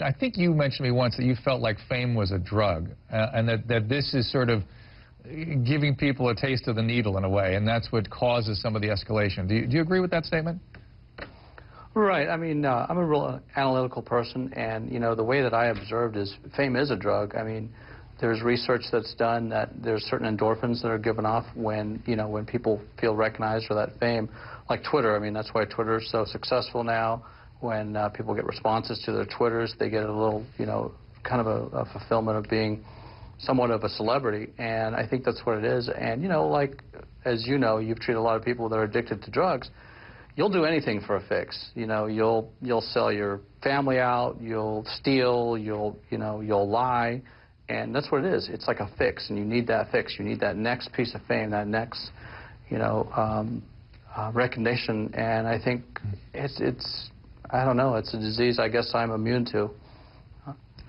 I think you mentioned to me once that you felt like fame was a drug, and that this is sort of giving people a taste of the needle in a way, and that's what causes some of the escalation. Do you agree with that statement? Right. I mean, I'm a real analytical person, and, you know, the way that I observed is fame is a drug. I mean, there's research that's done that there's certain endorphins that are given off when, you know, when people feel recognized for that fame. Like Twitter, I mean, that's why Twitter is so successful now. When people get responses to their Twitters, they get a little, you know, kind of a fulfillment of being somewhat of a celebrity, and I think that's what it is. And, you know, like, as you know, you've treated a lot of people that are addicted to drugs. You'll do anything for a fix. You know, you'll sell your family out, you'll steal, you'll lie, and that's what it is. It's like a fix, and you need that fix. You need that next piece of fame, that next, you know, recognition. And I think it's I don't know. It's a disease I guess I'm immune to.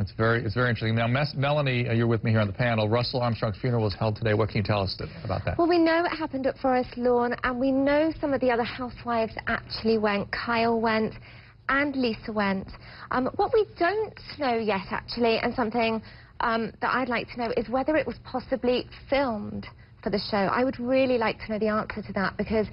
It's very interesting. Now, Melanie, you're with me here on the panel. Russell Armstrong's funeral was held today. What can you tell us about that? Well, we know it happened at Forest Lawn, and we know some of the other housewives actually went. Kyle went, and Lisa went. What we don't know yet, actually, and something that I'd like to know, is whether it was possibly filmed for the show. I would really like to know the answer to that, because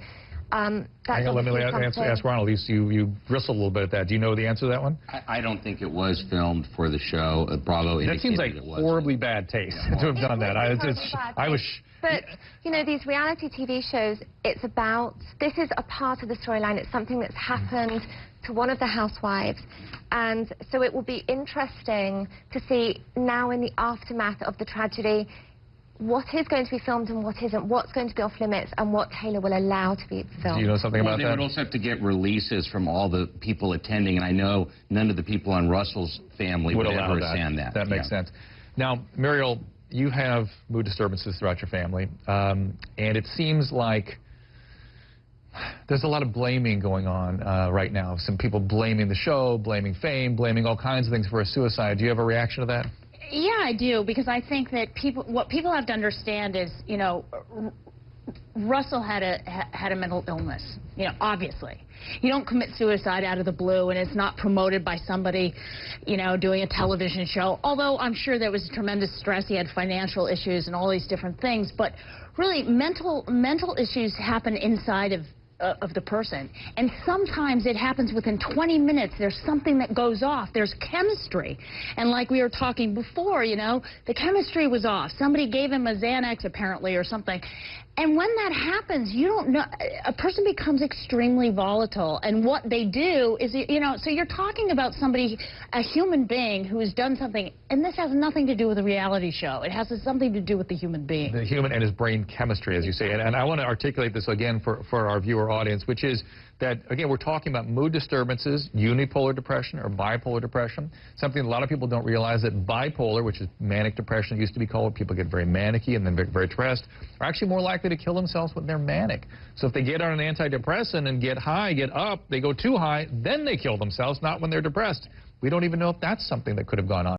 that's let me ask Ronald. You bristled a little bit at that. Do you know the answer to that one? I don't think it was filmed for the show. Bravo indicated that seems like it was. Horribly bad taste to have done that. I was. But you know, these reality TV shows, it's about, this is a part of the storyline. It's something that's happened to one of the housewives, and so it will be interesting to see now in the aftermath of the tragedy what is going to be filmed and what isn't, what's going to be off limits, and what Taylor will allow to be filmed. Do you know something about that? They would also have to get releases from all the people attending, and I know none of the people on Russell's family would ever stand that. That makes sense. Now, Muriel, you have mood disturbances throughout your family, and it seems like there's a lot of blaming going on right now. Some people blaming the show, blaming fame, blaming all kinds of things for a suicide. Do you have a reaction to that? Yeah, I do, because I think that what people have to understand is, you know, Russell had a mental illness, you know, obviously. You don't commit suicide out of the blue, and it's not promoted by somebody, you know, doing a television show, although I'm sure there was tremendous stress. He had financial issues and all these different things, but really mental issues happen inside of the person, and sometimes it happens within 20 minutes. There's something that goes off. There's chemistry, and like we were talking before, you know, the chemistry was off. Somebody gave him a Xanax apparently or something, and when that happens, you don't know, a person becomes extremely volatile, and what they do is, you know, so you're talking about somebody, a human being who has done something, and this has nothing to do with a reality show. It has something to do with the human being. The human and his brain chemistry, as you say. And I want to articulate this again for our viewer audience, which is that, again, we're talking about mood disturbances, unipolar depression or bipolar depression, something a lot of people don't realize, that bipolar, which is manic depression, it used to be called, people get very manicky and then very depressed, are actually more likely to kill themselves when they're manic. So if they get on an antidepressant and get high, get up, they go too high, then they kill themselves, not when they're depressed. We don't even know if that's something that could have gone on.